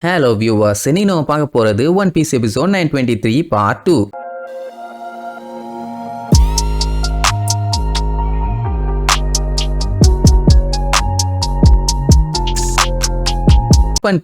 Hello viewers, இன்னைக்கு நம்ம பார்க்க போறது ஒன் பீஸ் எபிசோட் 923 பார்ட் 2.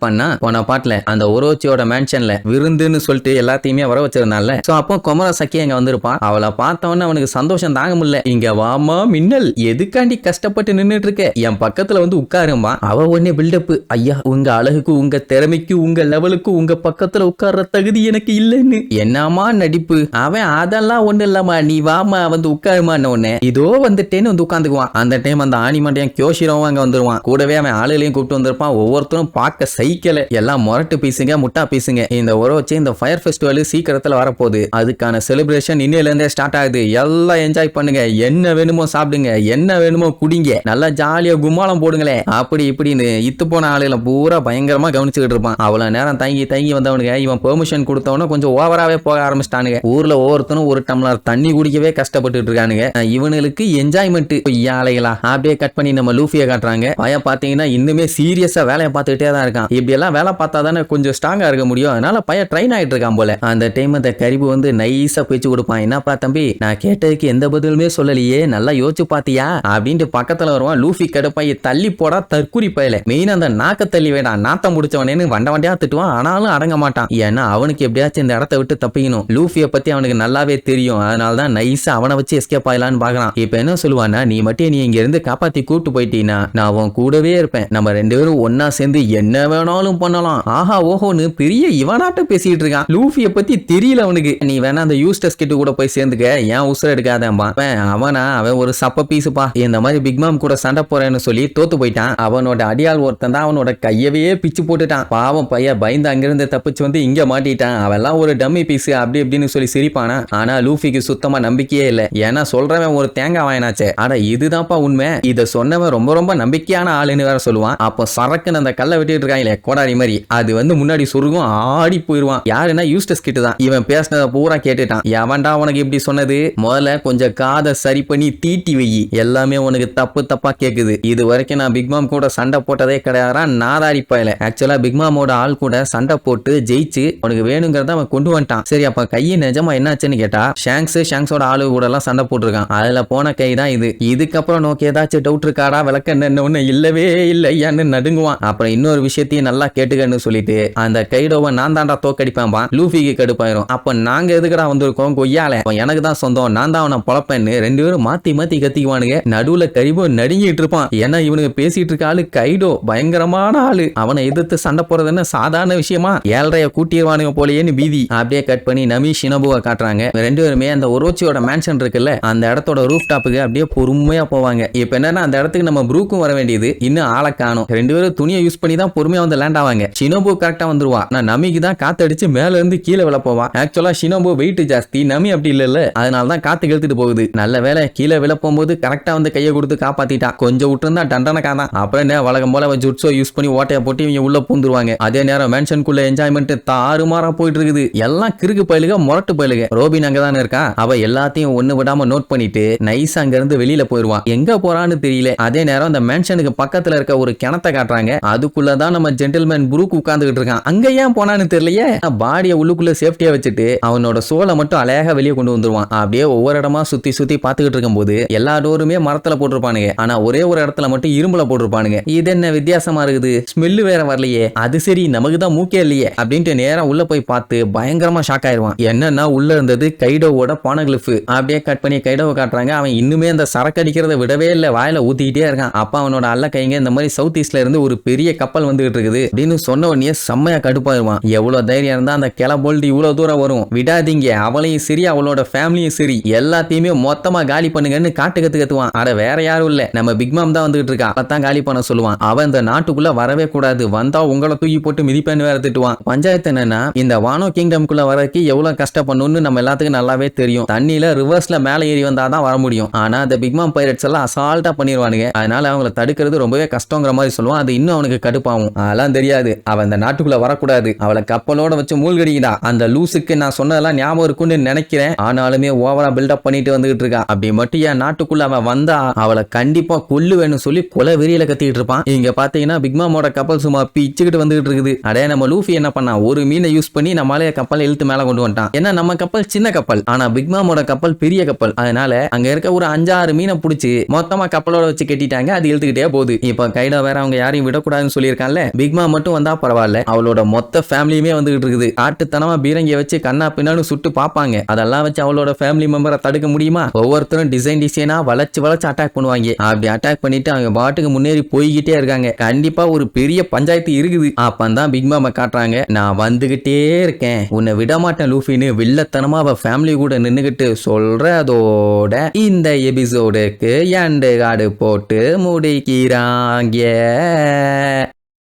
பண்ணா போன பாட்டுல அந்த ஒரோச்சியோட மேன்ஷன்ல விருந்துன்னு சொல்லிட்டு எல்லாத்தையுமே வர வச்சிருந்தால. சோ அப்போ குமர சக்கி அங்க வந்திருப்பான். அவளை பார்த்தவொன்னே அவனுக்கு சந்தோஷம் தாங்க முடியல. இங்க வாமா மின்னல், எதுக்காண்டி கஷ்டப்பட்டு நின்னுட்டு இருக்க, என் பக்கத்துல வந்து உட்காருமா. அவ ஒன்னே பில்டப், ஐயா உங்க அழகுக்கு உங்க திறமைக்கு உங்க லெவலுக்கு உங்க பக்கத்துல உட்கார்ற தகுதி எனக்கு இல்லைன்னு. என்னமா நடிப்பு. அவன் அதெல்லாம் ஒண்ணு இல்லம்மா, நீ வாமா வந்து உட்காருமான்னு ஒண்ணு இதோ வந்துட்டேன்னு வந்து உட்காந்துக்குவான். அந்த டைம் அந்த ஆணிமண்டியன் கியோஷிரோவும் அங்க வந்துருவான். கூடவே அவன் ஆளுகளையும் கூப்பிட்டு வந்திருப்பான். ஒவ்வொருத்தரும் பார்க்க சைக்கிள் எல்லாம் மொரட்டு பீசுங்க, முட்டா பீசுங்க. இந்த ஒரோச்சி இந்த ஃபயர் ஃபெஸ்டிவல் சீக்கிரத்துல வரப்போகுது. அதுக்கான செலிப்ரேஷன் இன்னையில இருந்தே ஸ்டார்ட் ஆகுது. எல்லாம் என்ஜாய் பண்ணுங்க, என்ன வேணுமோ சாப்பிடுங்க, என்ன வேணுமோ குடிங்க, நல்லா ஜாலியா கும்மாளம் போடுங்களே அப்படி இப்படின்னு இத்து போன ஆளுகளை பூரா பயங்கரமா கவனிச்சுக்கிட்டு இருப்பான். அவ்வளவு நேரம் தங்கி வந்தவனுங்க இவன் பெர்மிஷன் கொடுத்தவன கொஞ்சம் ஓவராவே போக ஆரம்பிச்சிட்டானுங்க. ஊர்ல ஒவ்வொருத்தனும் ஒரு டம்ளர் தண்ணி குடிக்கவே கஷ்டப்பட்டு இருக்கானுங்க. இவனுக்கு என்ஜாய்மெண்ட் ஆலைகளா அப்படியே கட் பண்ணி நம்ம லூஃபியை காட்டுறாங்க. பையன் பாத்தீங்கன்னா இன்னுமே சீரியஸா வேலையை பார்த்துக்கிட்டே தான் இருக்கான். இப்படி எல்லாம் வேலை பார்த்தா தானே கொஞ்சம் ஸ்ட்ராங்கா இருக்க முடியும். அதனால பையன் ட்ரெயின் ஆயிட்டு இருக்கான் போல. அந்த டைம் அந்த கரிபு வந்து நைஸா பேச்சு கொடுப்பான். என்னப்பா தம்பி, நான் கேட்டதுக்கு எந்த பதிலுமே சொல்லலையே, நல்லா யோசிச்சு பாத்தியா அப்படின்ட்டு பக்கத்துல வருவான். லூஃபி கடுப்பாய், தள்ளி போடா தற்குறி பயல, மெயின் அந்த நாக்க தள்ளி வேண்டாம், நாத்தம் முடிச்சவனேன்னு வண்டியா திட்டுவான். ஆனாலும் அடங்க மாட்டான். ஏன்னா அவனுக்கு எப்படியாச்சும் இந்த இடத்த விட்டு தப்பிக்கணும். லூஃபியை பத்தி அவனுக்கு நல்லாவே தெரியும். அதனாலதான் நைஸா அவனை வச்சு எஸ்கேப் ஆயிலான்னு பாக்குறான். இப்ப என்ன சொல்லுவானா, நீ மட்டும் நீ இங்க இருந்து காப்பாத்தி கூட்டு போயிட்டீனா நான் அவன் கூடவே இருப்பேன், நம்ம ரெண்டு பேரும் ஒன்னா சேர்ந்து என்ன வேணாலும் பண்ணலாம். ஆஹா ஓஹோன்னு பெரிய இவனாட்ட பேசிட்டு இருக்கான். லூஃபியை பத்தி தெரியல அவனுக்கு. நீ வேணா அந்த யூஸ்டஸ் கிட்ட கூட போய் சேர்ந்துக்க, ஏன் உசுர எடுக்காதேன்பா. அவன் ஒரு சப்ப பீஸுப்பா. இந்த மாதிரி பிக் மாம் கூட சண்டை போறேன்னு சொல்லி தோத்து போயிட்டான். அவனோட அடியாள் ஒருத்தன் தான் அவனோட கையவே பிச்சு போட்டுட்டான். பாவம் பையன் பயந்து அங்கிருந்து தப்பிச்சு வந்து இங்க மாட்டிட்டான். அவெல்லாம் ஒரு டம்மி பீஸ் அப்படி இப்படின்னு சொல்லி சிரிப்பானா. ஆனா லூஃபிக்கு சுத்தமா நம்பிக்கையே இல்ல. ஏன்னா சொல்றவன் ஒரு தேங்காய் வாயினாச்சே. ஆனா இதுதான்ப்பா உண்மை. இத சொன்னவன் ரொம்ப ரொம்ப நம்பிக்கையான ஆளுன்னு வேற சொல்லுவான். அப்போ சரக்குன்னு அந்த கல்லை வெட்டிட்டு இருக்காங்களே கோடாரி மாதிரி, அது வந்து முன்னாடி சொருகும் ஆடி போயிருவான். யாருன்னா யூஸ்டஸ் கிட்ட தான். இவன் பேசினத பூரா கேட்டுட்டான். எவன்டா உனக்கு இப்படி சொன்னது, முதல்ல கொஞ்சம் காதை சரி பண்ணி தீட்டி வை, எல்லாமே உனக்கு தப்பா கேக்குது. இது வரைக்கும் நான் பிக் மாம் கூட சண்டை போட்டதே கிடையாதா நாதாரி பயல. ஆக்சுவலா பிக் மாமோட ஆள் கூட சண்டை போட்டு ஜெயிச்சு உனக்கு வேணுங்கிறத அவன் கொண்டு வந்துட்டான். சரி அப்ப கையை நிஜமா என்னாச்சுன்னு கேட்டா, ஷாங்ஸோட ஆளு கூட எல்லாம் சண்டை போட்டிருக்கான். அதுல போன கை தான் இது. இதுக்கப்புறம் நோக்கி ஏதாச்சும் டவுட் இருக்காடா விளக்க ஒண்ணு இல்லவே இல்லை ஏன்னு நடுங்குவான். அப்புறம் இன்னொரு விஷயத்தையும் நல்லா கேட்டுக்கன்னு சொல்லிட்டு அந்த கைடோவை நான் தாண்டா தோக்கடிப்பேன். லூஃபிக்கு கடுப்பாயிரும். அப்ப நாங்க எதுக்கடா வந்திருக்கோம் கொய்யால, எனக்கு தான் சொந்தம், நான் தான் அவனை பொழப்பேன்னு ரெண்டு பேரும் மாத்தி கத்திக்குவானுங்க. நடுவுல கரிபோ நடுங்கிட்டு இருப்பான். ஏன்னா இவனுக்கு பேசிட்டு இருக்க ஆளு கைடோ பயங்கரமான ஆளு. அவனை எதிர்த்து சண்டை போறது என்ன சாதாரண விஷயமா, ஏழ்றைய கூட்டிடுவானுங்க போலேன்னு பீதி. அப்படியே கட் பண்ணி நமி ஷினபுவை காட்டுறாங்க. ரெண்டு பேருமே அந்த ஒரோச்சியோட மேன்ஷன் இருக்குல்ல, அந்த இடத்தோட ரூஃப் டாப்புக்கு அப்படியே பொறுமையா போவாங்க. இப்ப என்னன்னா அந்த இடத்துக்கு நம்ம ப்ரூக்கும் வர வேண்டியது, இன்னும் ஆளை காணும். ரெண்டு பேரும் துணியை யூஸ் பண்ணி தான் பொறுமையா வந்து லேண்ட் ஆவாங்க. ஷினோபு கரெக்டா வந்துருவா. நான் நமிக்கு தான் காத்தடிச்சு மேல இருந்து கீழே விழ போவா. ஆக்சுவலா ஷினோபு வெயிட் ஜாஸ்தி, நமி அப்படி இல்ல, அதனால தான் காத்து கெழுத்துட்டு போகுது. நல்ல வேலை கீழே விழ போகும்போது கரெக்டா வந்து கையை கொடுத்து காப்பாத்திட்டான். கொஞ்சம் விட்டுருந்தா டண்டனக்கா தான். அப்புறம் வழக்கம் போல ஜுட்ஸோ யூஸ் பண்ணி ஓட்டையை போட்டு இவங்க உள்ள பூந்துருவாங்க. அதே நேரம் மேன்ஷனுக்குள்ள என்ஜாய்மெண்ட் தாறுமாறா போயிட்டு இருக்குது. எல்லாம் கிறுக்கு பயலுக, முரட்டு பயலுக. ரோபின் அங்கதானே இருக்கா. அவ எல்லாத்தையும் ஒண்ணு விடாம நோட் பண்ணிட்டு நைஸ் அங்க இருந்து வெளியில போயிருவான். எங்க போறான்னு தெரியல. அதே நேரம் அந்த மேன்ஷனுக்கு பக்கத்துல இருக்க ஒரு கிணத்தை காட்டுறாங்க. அதுக்குள்ளதான் நம்ம ஜென்டில்மேன் புரூக் உட்கார்ந்துகிட்டு இருக்கான். அங்க ஏன் போனான்னு தெரியலையே. பாடியை உள்ளுக்குள்ள சேஃப்டியா வச்சுட்டு அவனோட சோலை மட்டும் அழகா வெளியே கொண்டு வந்துருவான். அப்படியே ஒவ்வொரு இடமா சுத்தி பாத்துக்கிட்டு இருக்கும் போது எல்லா டோருமே மரத்துல போட்டிருப்பானுங்க. ஆனா ஒரே ஒரு இடத்துல மட்டும் இரும்புல போட்டிருப்பானுங்க. இது என்ன வித்தியாசமா இருக்குது, ஸ்மெல்லு வேற வரலையே, அது சரி நமக்கு தான் மூக்கே இல்லையே அப்படின்ட்டு நேரம் உள்ள போய் பார்த்து பயங்கரமா ஷாக் ஆயிருவான். என்னன்னா உள்ள இருந்தது கைடோவோட பானகிளிஃப். அப்படியே கட் பண்ணி கைடோவை காட்டுறாங்க. அவன் இன்னுமே அந்த சரக்கு அடிக்கிறத விடவே இல்லை, வாயில ஊத்திக்கிட்டே இருக்கான். அப்ப அவனோட அல்ல கைங்க இந்த மாதிரி சவுத் ஈஸ்ட்ல இருந்து ஒரு பெரிய கப்பல் வந்துகிட்டு இருக்குது அப்படின்னு சொன்ன உடனே செம்மையா கடுப்பாயிருவான். எவ்வளவு தைரியம் இருந்தா அந்த கிளபோல்டு இவ்வளவு தூரம் வரும், விடாதீங்க, அவளையும் சரி அவளோட ஃபேமிலியும் சரி எல்லாத்தையுமே மொத்தமா காலி பண்ணுங்கன்னு கத்துவான். அட வேற யாரும் இல்ல, நம்ம பிக் மாம் தான் வந்துகிட்டு இருக்கா, அப்பதான் காலி பண்ண சொல்லுவான். அவன் இந்த நாட்டுக்குள்ள வரவே கூடாது, வந்தா உங்களை தூக்கி போட்டு மிதிப்பேன்னு வேற திட்டுவான். பஞ்சாயத்து என்னன்னா இந்த வானோ கிங்டம்குள்ள வரக்கு எவ்வளவு கஷ்டப்படணும்னு நம்ம எல்லாத்துக்கும் நல்லாவே தெரியும். தண்ணியில ரிவர்ஸ்ல மேல ஏறி வந்தாதான் வர முடியும். ஆனா அந்த பிக் மாம் பைரட்ஸ் எல்லாம் அசால்ட்டா பண்ணிடுவானுங்க. அதனால அவங்களை தடுக்கிறது ரொம்பவே கஷ்டங்கிற மாதிரி சொல்லுவான். அது இன்னும் அவனுக்கு கடுப்பாகும். அதெல்லாம் தெரியாது, அவன் இந்த நாட்டுக்குள்ள வரக்கூடாது, அவளை கப்பலோட வச்சு மூழ்கடிக்கடா. அந்த லூசுக்கு நான் சொன்னதெல்லாம் ஞாபகம் இருக்குன்னு நினைக்கிறேன், ஆனாலுமே ஓவரா பில்டப் பண்ணிட்டு வந்துகிட்டு இருக்கான். அப்படி மட்டும் என் நாட்டுக்குள்ள அவன் வந்தா அவளை கண்டிப்பா கொல்லுவேன்னு சொல்லி கொலை வெறியில கத்திட்டு இருப்பான். இங்க பாத்தீங்கன்னா பிக்மாமோட கப்பல் சும்மா பிச்சுக்கிட்டு வந்துகிட்டு இருக்குது. அடே நம்ம லூஃபி என்ன பண்ணா, ஒரு மீனை யூஸ் பண்ணி நம்மளால கப்பல் இழுத்து மேல கொண்டு வந்துட்டான். ஏன்னா நம்ம கப்பல் சின்ன கப்பல், ஆனா பிக்மாமோட கப்பல் பெரிய கப்பல். அதனால அங்க இருக்க ஒரு 5-6 மீனை பிடிச்சி மொத்தமா கப்பலோட வச்சு கட்டிட்டாங்க. அது இழுத்துக்கிட்டே போகுது. இப்ப கைடா வேற அவங்க யாரையும் விடக்கூடாதுன்னு சொல்லியிருக்கான்ல, பிக்மா மட்டும் வந்தா பரவாயில்ல, அவளோட மொத்த ஃபேமிலியுமே வந்துகிட்டு இருக்குது. காட்டுத்தனமா பீரங்கிய வச்சு கண்ணா பின்னாலும் சுட்டு பாப்பாங்க. அதெல்லாம் வச்சு அவளோட ஃபேமிலி மெம்பரை தடுக்க முடியுமா? ஒவ்வொருத்தரும் டிசைனா வளைச்சு அட்டாக் பண்ணுவாங்க. அப்படி அட்டாக் பண்ணிட்டு அவங்க பாட்டுக்கு முன்னேறி போய்கிட்டே இருக்காங்க. கண்டிப்பா ஒரு பெரிய பஞ்சாயத்து இருக்குது. அப்பந்தான் பிக் மாமா காட்டுறாங்க, நான் வந்துகிட்டே இருக்கேன், உன்னை விட மாட்டேன் லூஃபின்னு வில்லத்தனமா அவ ஃபேமிலி கூட நின்னுகிட்டு சொல்றதோட இந்த எபிசோடுக்கு எண்டு கார்டு போட்டு முடிக்கிறாங்க.